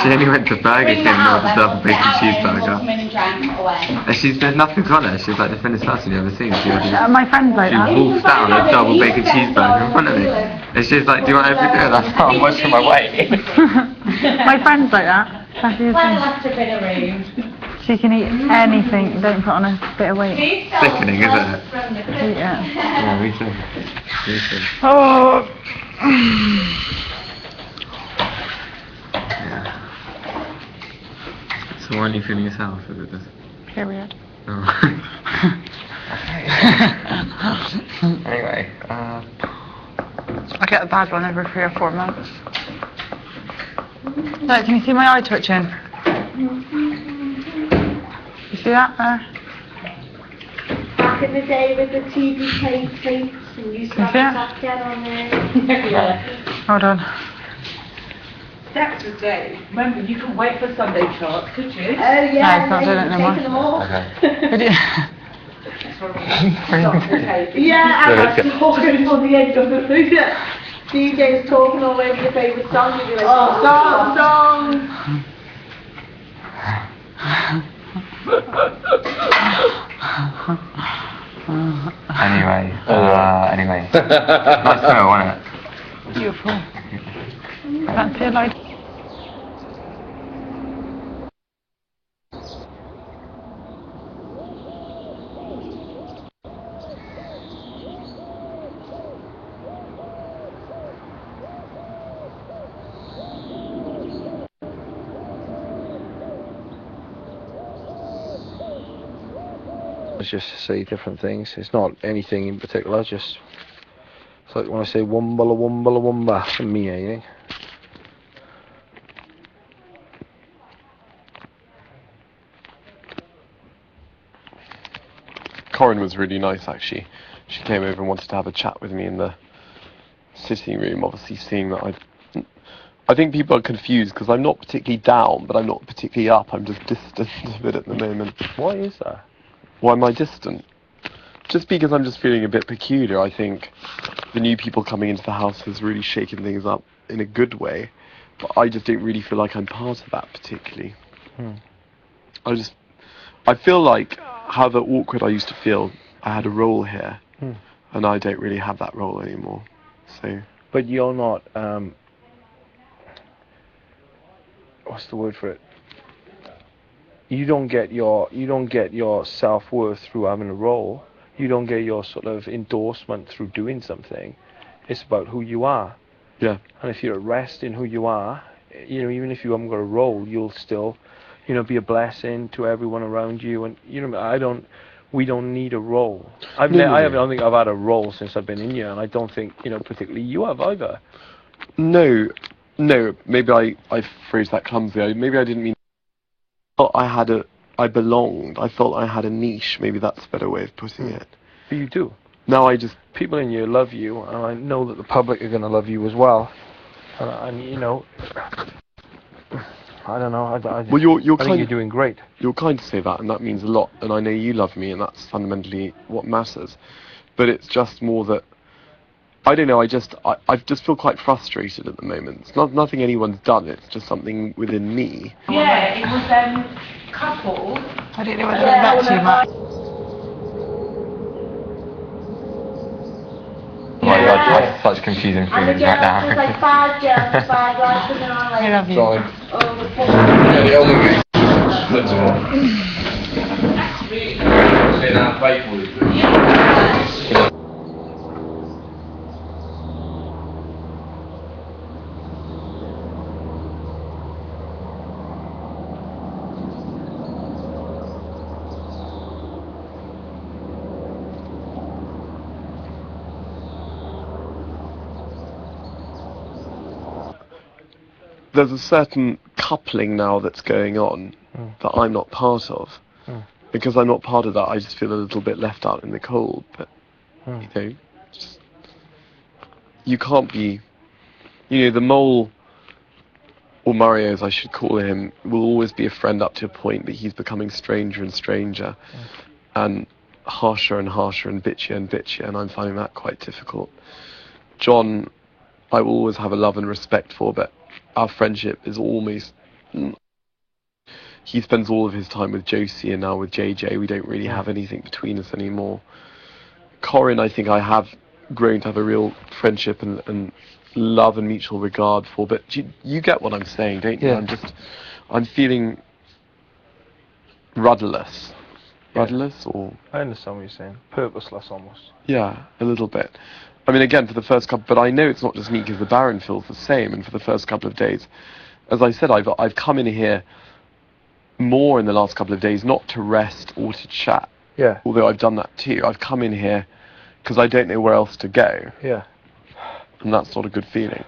She only went to Burger King and ordered a double bacon cheeseburger. And she said nothing's on her. She was like the thinnest person you ever seen. My friend's like that. She wolfed down a double bacon cheeseburger in front of me. And she was like, do you want everything? And I thought, I'm watching my weight. My friend's like that. That's a bit of rude. She can eat anything, don't put on a bit of weight. Sickening, isn't it? Yeah. Yeah, me too. Me too. Oh. Yeah. So why are you feeling yourself? Is it just... Period. Oh. Anyway, I get a bad one every 3 or 4 months. Look, can you see my eye twitching? You see that there? Back in the day with the TV tapes and you used to have that get on there. Yeah. Hold on. That was the day. Remember, you couldn't wait for Sunday charts, could you? Oh yeah, No, it's not doing it no more. taking them all. okay. Yeah, and actually talking on the end of the food. DJ's talking all over your favourite song and you're like, oh, song! Anyway. Nice smell, wasn't it? Beautiful. Fancy a light. Just say different things. It's not anything in particular. Just it's like when I say wombala wombala womba for me, I think. Corinne was really nice actually. She came over and wanted to have a chat with me in the sitting room. Obviously, seeing that I think people are confused because I'm not particularly down, but I'm not particularly up. I'm just distant a bit at the moment. Why is that? Why am I distant? Just because I'm just feeling a bit peculiar. I think the new people coming into the house has really shaken things up in a good way, but I just don't really feel like I'm part of that particularly. I feel like however awkward I used to feel, I had a role here, and I don't really have that role anymore. So. But you're not. What's the word for it? You don't get your self-worth through having a role. You don't get your sort of endorsement through doing something. It's about who you are. Yeah. And if you're at rest in who you are, you know, even if you haven't got a role, you'll still, you know, be a blessing to everyone around you. And you know, we don't need a role. I don't think I've had a role since I've been in here, and I don't think, you know, particularly you have either. No, maybe I phrased that clumsily. Maybe I didn't mean. I belonged. I felt I had a niche. Maybe that's a better way of putting it. But you do. Now I just... People in here love you, and I know that the public are going to love you as well. And you know, I don't know. I think you're doing great. You're kind to say that, and that means a lot. And I know you love me, and that's fundamentally what matters. But it's just more that I don't know. I just feel quite frustrated at the moment. It's nothing anyone's done. It's just something within me. Yeah, it was couple. I didn't know whether that too much. Oh my god, that's such confusing And the feelings right now. girls, there's like 5 girls and 5 guys, and they're all like, I love you. oh, There's a certain coupling now that's going on that I'm not part of. Because I'm not part of that, I just feel a little bit left out in the cold. But, you know, you can't be... You know, the mole, or Mario as I should call him, will always be a friend up to a point, but he's becoming stranger and stranger. And harsher and harsher and bitchier, and I'm finding that quite difficult. John, I will always have a love and respect for, but our friendship is almost he spends all of his time with Josie and now with JJ. We don't really have anything between us anymore. Corin, I think I have grown to have a real friendship and love and mutual regard for, but you get what I'm saying, don't you? Yeah. I'm feeling rudderless. Yeah. Rudderless, or... I understand what you're saying. Purposeless, almost. Yeah, a little bit. I mean, again, for the first couple, but I know it's not just me, because the Baron feels the same, and for the first couple of days, as I said, I've come in here more in the last couple of days, not to rest or to chat, Yeah. although I've done that too. I've come in here because I don't know where else to go, Yeah. and that's not a good feeling.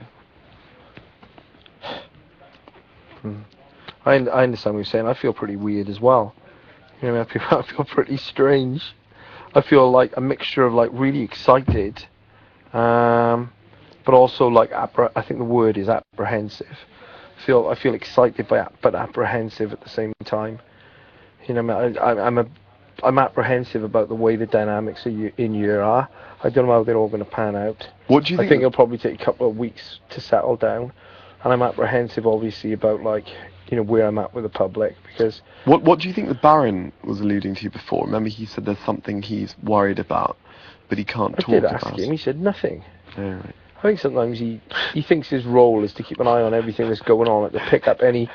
I understand what you're saying. I feel pretty weird as well. You know, I feel pretty strange. I feel like a mixture of like really excited, but also like I think the word is apprehensive. I feel excited but apprehensive at the same time. You know, I'm apprehensive about the way the dynamics in here are. I don't know how they're all going to pan out. What do you think? I think it'll probably take a couple of weeks to settle down, and I'm apprehensive, obviously, about like, you know, where I'm at with the public, because... What do you think the Baron was alluding to before? Remember, he said there's something he's worried about, but he can't talk about. I did ask him. He said nothing. Oh, right. I think sometimes he thinks his role is to keep an eye on everything that's going on, and to pick up any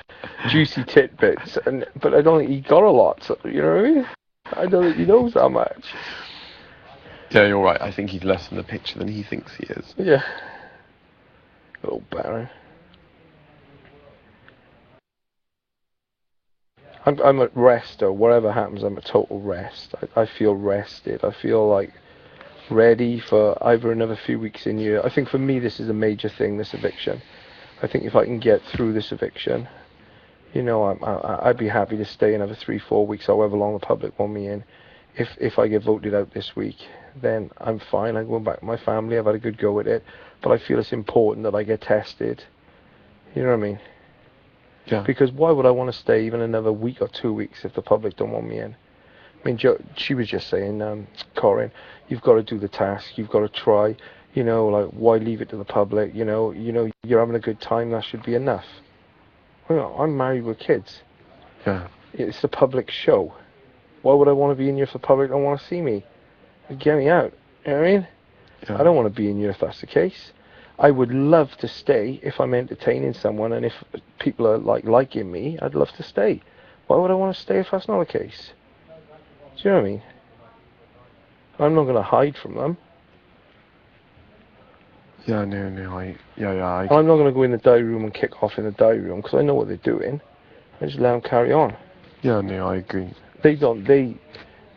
juicy tidbits. But I don't think he got a lot. So, you know what I mean? I don't think he knows that much. Yeah, you're right. I think he's less in the picture than he thinks he is. Yeah. Oh, Baron. I'm at rest, or whatever happens, I'm at total rest. I feel rested. I feel like ready for either another few weeks in here. I think for me this is a major thing, this eviction. I think if I can get through this eviction, you know, I'd be happy to stay another 3-4 weeks, however long the public want me in. If I get voted out this week, then I'm fine. I'm going back to my family. I've had a good go at it, but I feel it's important that I get tested. You know what I mean? Yeah. Because why would I want to stay even another week or 2 weeks if the public don't want me in? I mean, she was just saying, Corin, you've got to do the task, you've got to try, you know, like, why leave it to the public, you know, you're having a good time, that should be enough. Well, I'm married with kids. Yeah. It's the public show. Why would I want to be in here if the public don't want to see me? Get me out, you know what I mean? Yeah. I don't want to be in here if that's the case. I would love to stay if I'm entertaining someone, and if people are liking me, I'd love to stay. Why would I want to stay if that's not the case? Do you know what I mean? I'm not going to hide from them. Yeah, no, I'm not going to go in the diary room and kick off in the diary room, because I know what they're doing. I just let them carry on. Yeah, no, I agree. Keeley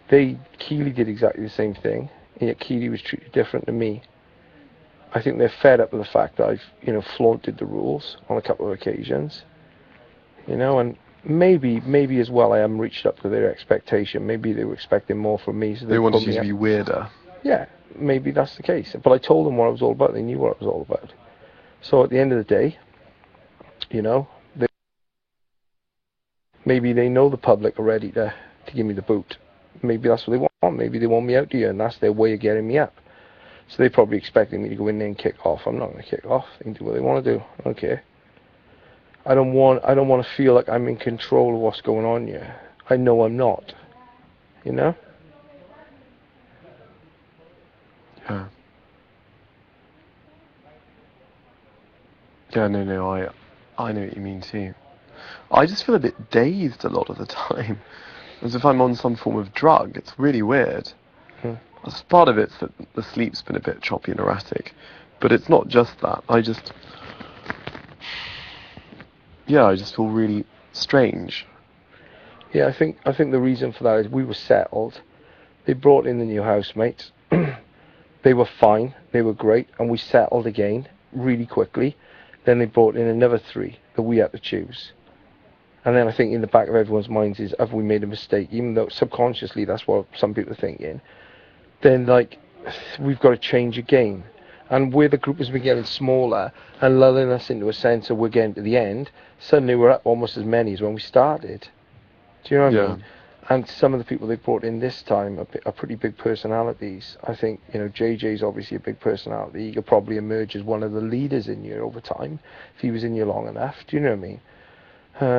did exactly the same thing, and yet Keeley was treated different to me. I think they're fed up with the fact that I've, you know, flaunted the rules on a couple of occasions. You know, and maybe as well I haven't reached up to their expectation. Maybe they were expecting more from me, so They wanted you to up. be weirder. Yeah, maybe that's the case. But I told them what I was all about. They knew what I was all about. So at the end of the day, you know, maybe they know the public are ready to give me the boot. Maybe that's what they want. Maybe they want me out here, and that's their way of getting me up. So they're probably expecting me to go in there and kick off. I'm not going to kick off. They can do what they want to do. I don't care. I don't want to feel like I'm in control of what's going on here. I know I'm not. You know? Yeah. Yeah, no, I know what you mean too. I just feel a bit dazed a lot of the time, as if I'm on some form of drug. It's really weird. As part of it's that the sleep's been a bit choppy and erratic, but it's not just that. I just feel really strange. Yeah, I think the reason for that is we were settled. They brought in the new housemates. They were fine. They were great, and we settled again really quickly. Then they brought in another 3 that we had to choose. And then I think in the back of everyone's minds is, have we made a mistake? Even though subconsciously that's what some people are thinking. Then, like, we've got to change again. And where the group has been getting smaller and lulling us into a sense of we're getting to the end, suddenly we're up almost as many as when we started. Do you know what I mean? And some of the people they brought in this time are pretty big personalities. I think, you know, JJ's obviously a big personality. He could probably emerge as one of the leaders in here over time if he was in here long enough. Do you know what I mean?